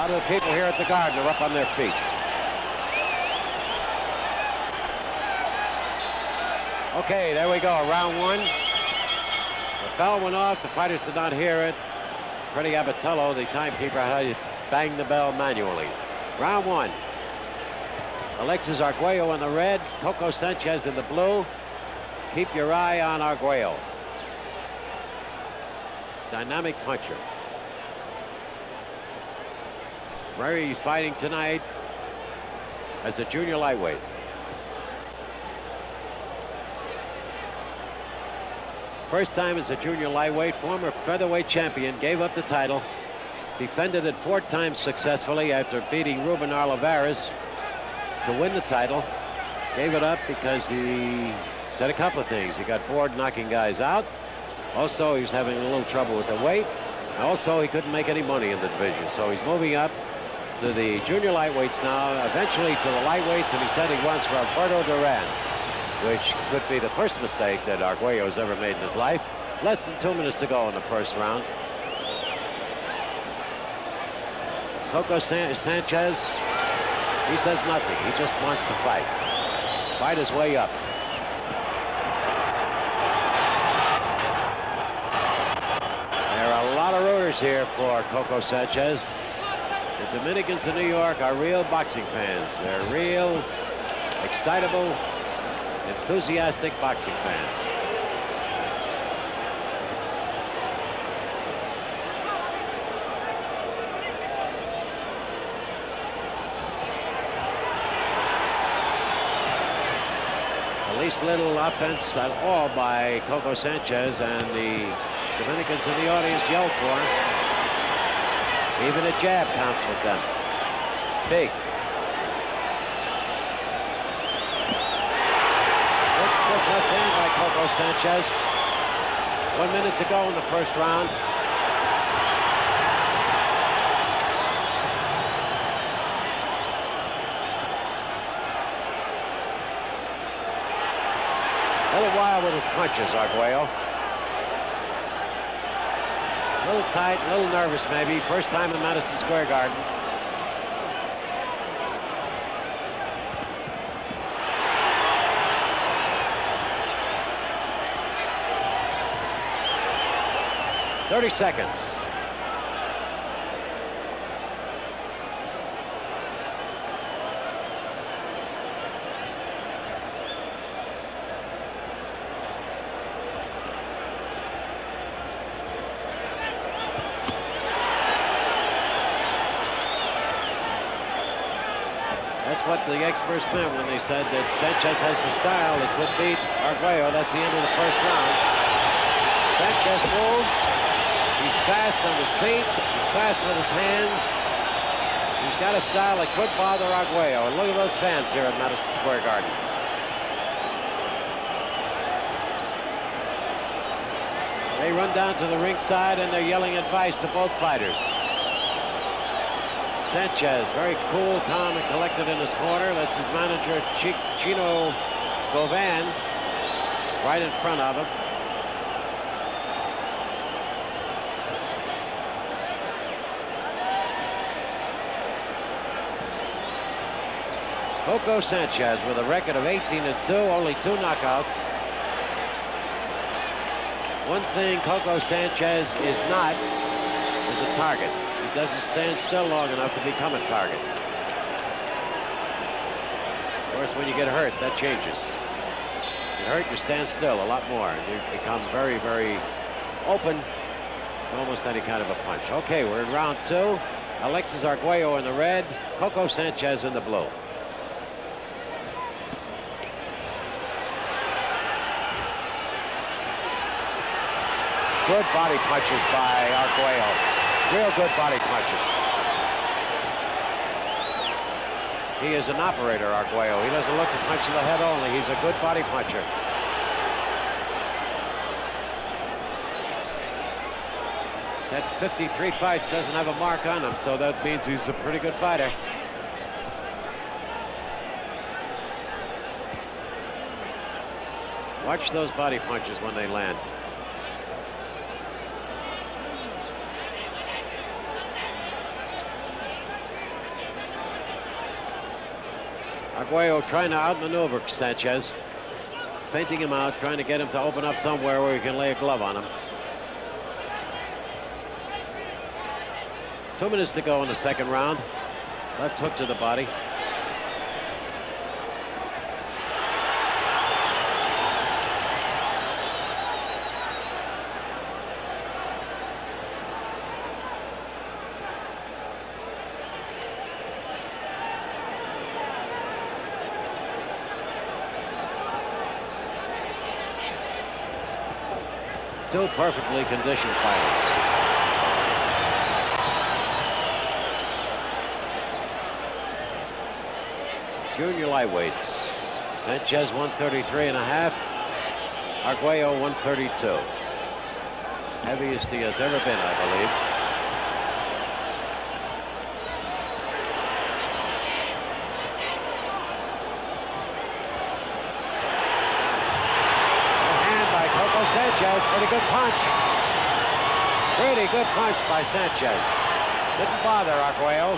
lot of the people here at the Garden are up on their feet. Okay, there we go, round one. The bell went off, the fighters did not hear it. Freddie Abatello, the timekeeper, had to bang the bell manually. Round one. Alexis Arguello in the red, Coco Sanchez in the blue. Keep your eye on Arguello. Dynamic puncher. Where he's fighting tonight as a junior lightweight. First time as a junior lightweight, former featherweight champion, gave up the title, defended it 4 times successfully after beating Ruben Olivares to win the title. Gave it up because he said a couple of things. He got bored knocking guys out. Also, he was having a little trouble with the weight. Also, he couldn't make any money in the division. So he's moving up to the junior lightweights now, eventually to the lightweights, and he said he wants Roberto Duran, which could be the first mistake that Arguello has ever made in his life. Less than 2 minutes to go in the first round. Coco Sanchez, he says nothing. He just wants to fight. Fight his way up. There are a lot of rooters here for Coco Sanchez. The Dominicans in New York are real boxing fans. They're real, excitable, enthusiastic boxing fans. At least little offense at all by Coco Sanchez, and the Dominicans in the audience yelled for him. Even a jab counts with them. Big. Good stiff left hand by Coco Sanchez. 1 minute to go in the first round. A little wild with his punches, Arguello. A little tight, a little nervous maybe. First time in Madison Square Garden. "30 seconds. That's what the experts meant when they said that Sanchez has the style that could beat Arguello. That's the end of the first round. Sanchez moves. He's fast on his feet. He's fast with his hands. He's got a style that could bother Arguello. And look at those fans here at Madison Square Garden. They run down to the ringside and they're yelling advice to both fighters. Sanchez, very cool, calm, and collected in his corner. That's his manager, Chino Govan, right in front of him. Coco Sanchez with a record of 18-2, only 2 knockouts. One thing Coco Sanchez is not is a target. He doesn't stand still long enough to become a target. Of course, when you get hurt, that changes. You get hurt, you stand still a lot more. And you become very, very open to almost any kind of a punch. Okay, we're in round 2. Alexis Arguello in the red, Coco Sanchez in the blue. Good body punches by Arguello. Real good body punches. He is an operator, Arguello. He doesn't look to punch in the head only. He's a good body puncher. That 53 fights doesn't have a mark on him, so that means he's a pretty good fighter. Watch those body punches when they land. Arguello trying to outmaneuver Sanchez, feinting him out, trying to get him to open up somewhere where he can lay a glove on him. 2 minutes to go in the second round. Left hook to the body. Two perfectly conditioned fighters. Junior lightweights. Sanchez 133.5. Arguello 132. Heaviest he has ever been, I believe. Sanchez, pretty good punch. Pretty good punch by Sanchez. Didn't bother Arguello.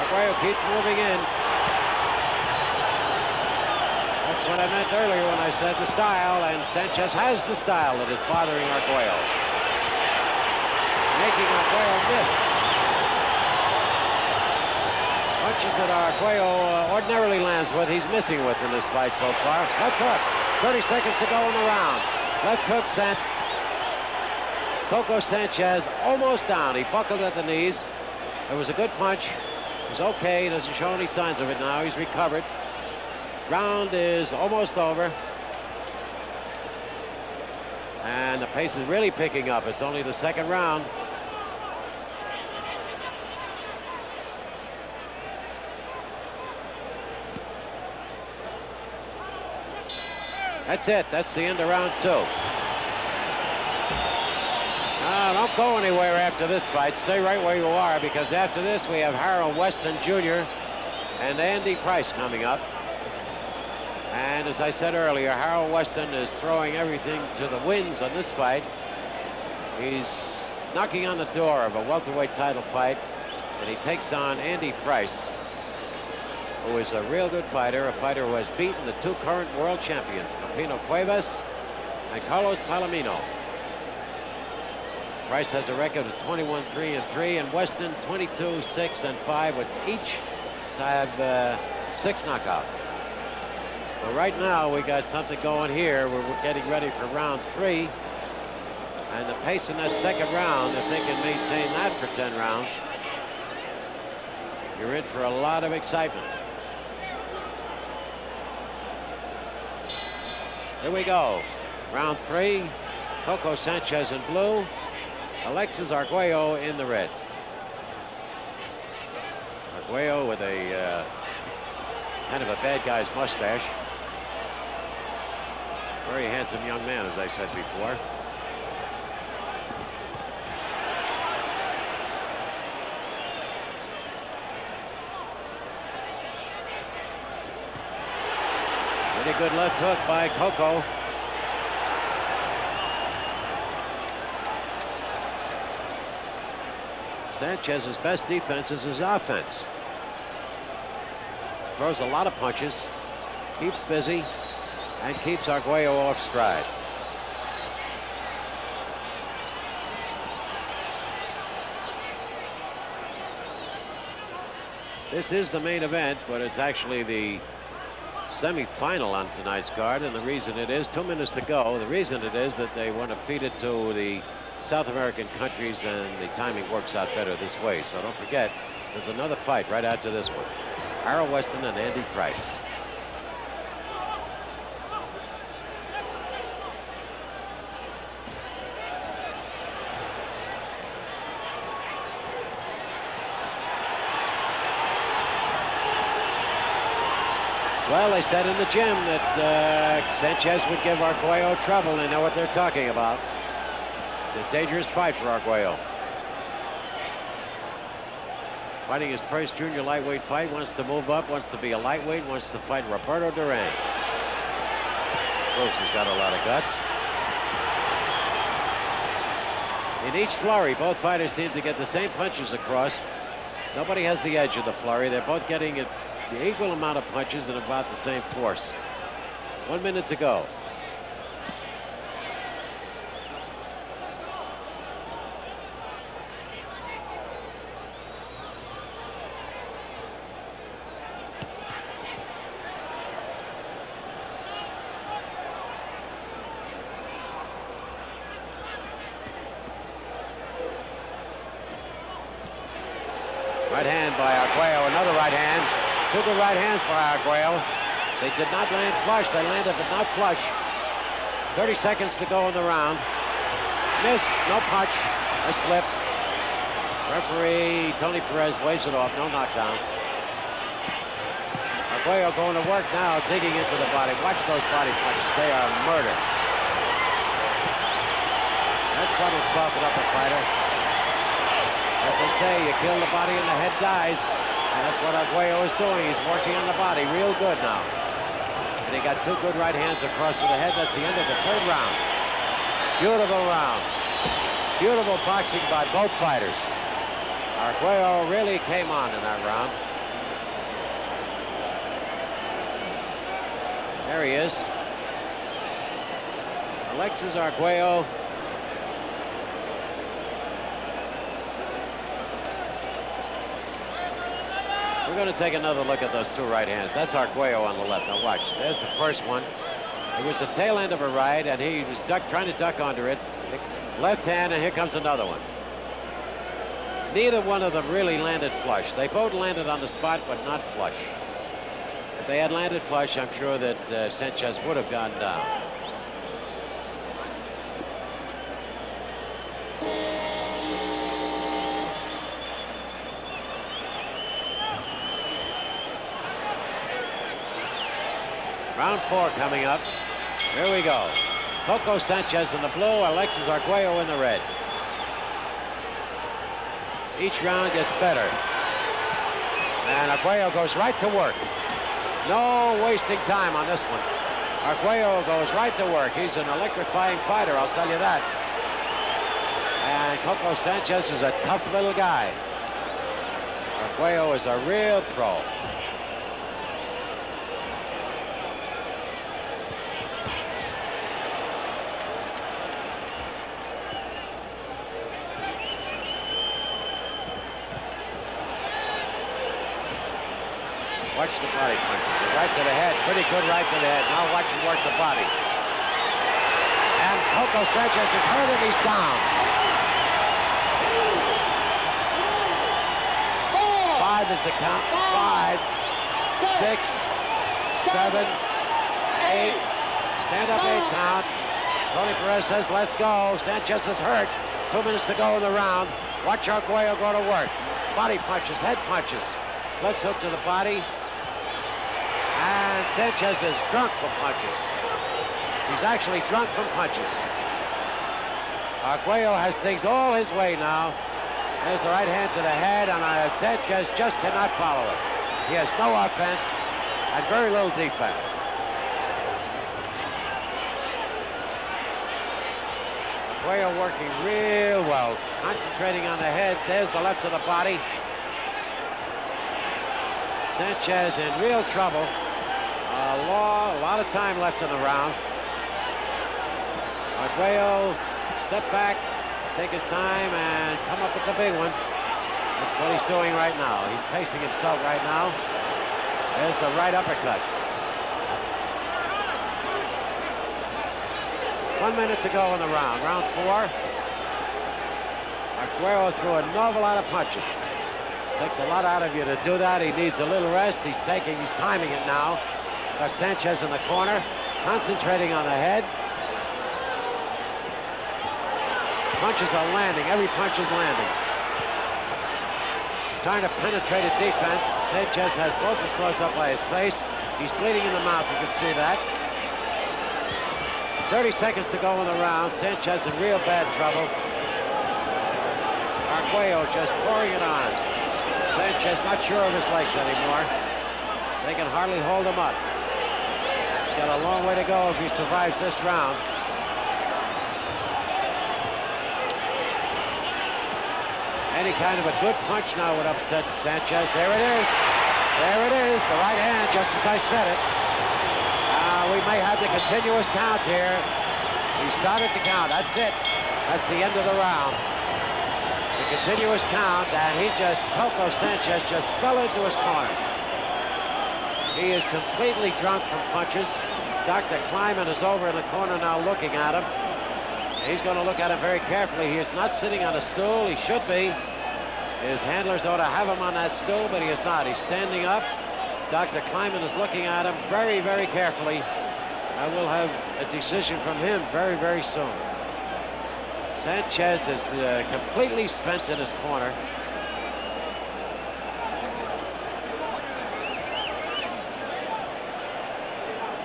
Arguello keeps moving in. That's what I meant earlier when I said the style, and Sanchez has the style that is bothering Arguello. Making Arguello miss. Punches that Arguello ordinarily lands with, he's missing with in this fight so far. Left hook. 30 seconds to go in the round. Left hook sent. Coco Sanchez almost down. He buckled at the knees. It was a good punch. It was okay. He doesn't show any signs of it now. He's recovered. Round is almost over. And the pace is really picking up. It's only the second round. That's it. That's the end of round two. Don't go anywhere after this fight. Stay right where you are, because after this we have Harold Weston Jr. and Andy Price coming up. And as I said earlier, Harold Weston is throwing everything to the winds on this fight. He's knocking on the door of a welterweight title fight, and he takes on Andy Price, who is a real good fighter, a fighter who has beaten the two current world champions, Pepino Cuevas and Carlos Palomino. Price has a record of 21-3-3, and Weston 22-6-5, with each have 6 knockouts. But right now we got something going here. We're getting ready for round 3, and the pace in that second round, if they can maintain that for 10 rounds, you're in for a lot of excitement. Here we go. Round 3. Coco Sanchez in blue. Alexis Arguello in the red. Arguello with a kind of a bad guy's mustache. Very handsome young man, as I said before. Pretty good left hook by Coco. Sanchez's best defense is his offense. Throws a lot of punches, keeps busy, and keeps Arguello off stride. This is the main event, but it's actually the semi-final on tonight's card, and the reason it is 2 minutes to go. The reason it is that they want to feed it to the South American countries, and the timing works out better this way. So don't forget, there's another fight right after this one. Harold Weston and Andy Price. Well, they said in the gym that Sanchez would give Arguello trouble. They know what they're talking about. It's a dangerous fight for Arguello. Fighting his first junior lightweight fight, wants to move up, wants to be a lightweight, wants to fight Roberto Duran. Proves he's got a lot of guts. In each flurry, both fighters seem to get the same punches across. Nobody has the edge of the flurry. They're both getting it the equal amount of punches and about the same force. 1 minute to go. Right hand by Arguello, another right hand. 2 good right hands by Arguello. They did not land flush. They landed but not flush. 30 seconds to go in the round. Missed, no punch, a slip. Referee Tony Perez waves it off, no knockdown. Arguello going to work now, digging into the body. Watch those body punches, they are murder. That's what'll soften up a fighter. As they say, you kill the body and the head dies. And that's what Arguello is doing. He's working on the body real good now. And he got 2 good right hands across to the head. That's the end of the 3rd round. Beautiful round. Beautiful boxing by both fighters. Arguello really came on in that round. There he is. Alexis Arguello. We're going to take another look at those 2 right hands. That's Arguello on the left. Now watch. There's the first one. It was the tail end of a right, and he was trying to duck under it. Left hand, and here comes another one. Neither one of them really landed flush. They both landed on the spot, but not flush. If they had landed flush, I'm sure that Sanchez would have gone down. Round 4 coming up. Here we go. Coco Sanchez in the blue, Alexis Arguello in the red. Each round gets better. And Arguello goes right to work. No wasting time on this one. Arguello goes right to work. He's an electrifying fighter, I'll tell you that. And Coco Sanchez is a tough little guy. Arguello is a real pro. Watch the body punches. Right to the head. Pretty good right to the head. Now watch him work the body. And Coco Sanchez is hurt and he's down. 5 is the count. 5, 6, 7, 8. Stand up 8 count. Tony Perez says, let's go. Sanchez is hurt. 2 minutes to go in the round. Watch Arguello go to work. Body punches, head punches. Left hook to the body. And Sanchez is drunk from punches. He's actually drunk from punches. Arguello has things all his way now. There's the right hand to the head, and Sanchez just cannot follow it. He has no offense and very little defense. Arguello working real well, concentrating on the head. There's the left to the body. Sanchez in real trouble. A lot of time left in the round. Arguello step back, take his time, and come up with the big one. That's what he's doing right now. He's pacing himself right now. There's the right uppercut. 1 minute to go in the round. Round 4. Arguello threw an awful lot of punches. Takes a lot out of you to do that. He needs a little rest. He's timing it now. Got Sanchez in the corner, concentrating on the head. Punches are landing. Every punch is landing. Trying to penetrate a defense. Sanchez has both his gloves up by his face. He's bleeding in the mouth. You can see that. 30 seconds to go in the round. Sanchez in real bad trouble. Arguello just pouring it on. Sanchez not sure of his legs anymore. They can hardly hold him up. Got a long way to go if he survives this round. Any kind of a good punch now would upset Sanchez. There it is. There it is, the right hand, just as I said it. We may have the continuous count here. He started the count. That's it. That's the end of the round. The continuous count, and Coco Sanchez just fell into his corner. He is completely drunk from punches. Dr. Kleiman is over in the corner now looking at him. He's going to look at him very carefully. He is not sitting on a stool. He should be. His handlers ought to have him on that stool, but he is not. He's standing up. Dr. Kleiman is looking at him very, very carefully. I will have a decision from him very, very soon. Sanchez is completely spent in his corner.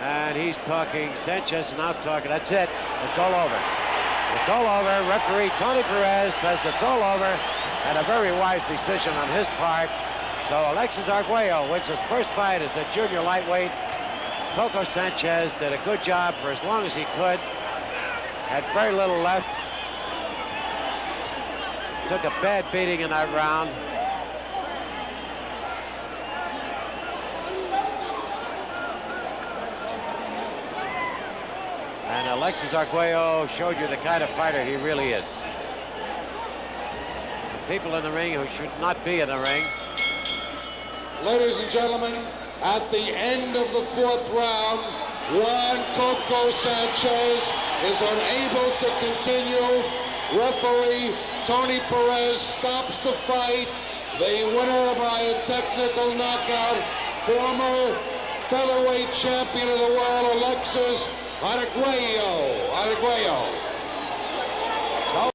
And he's talking. Sanchez is now talking. That's it. It's all over. It's all over. Referee Tony Perez says it's all over. And a very wise decision on his part. So Alexis Arguello wins his first fight as a junior lightweight. Coco Sanchez did a good job for as long as he could. Had very little left. Took a bad beating in that round. And Alexis Arguello showed you the kind of fighter he really is. People in the ring who should not be in the ring. Ladies and gentlemen, at the end of the fourth round, Juan Coco Sanchez is unable to continue. Referee Tony Perez stops the fight. The winner by a technical knockout, former featherweight champion of the world, Alexis Arguello.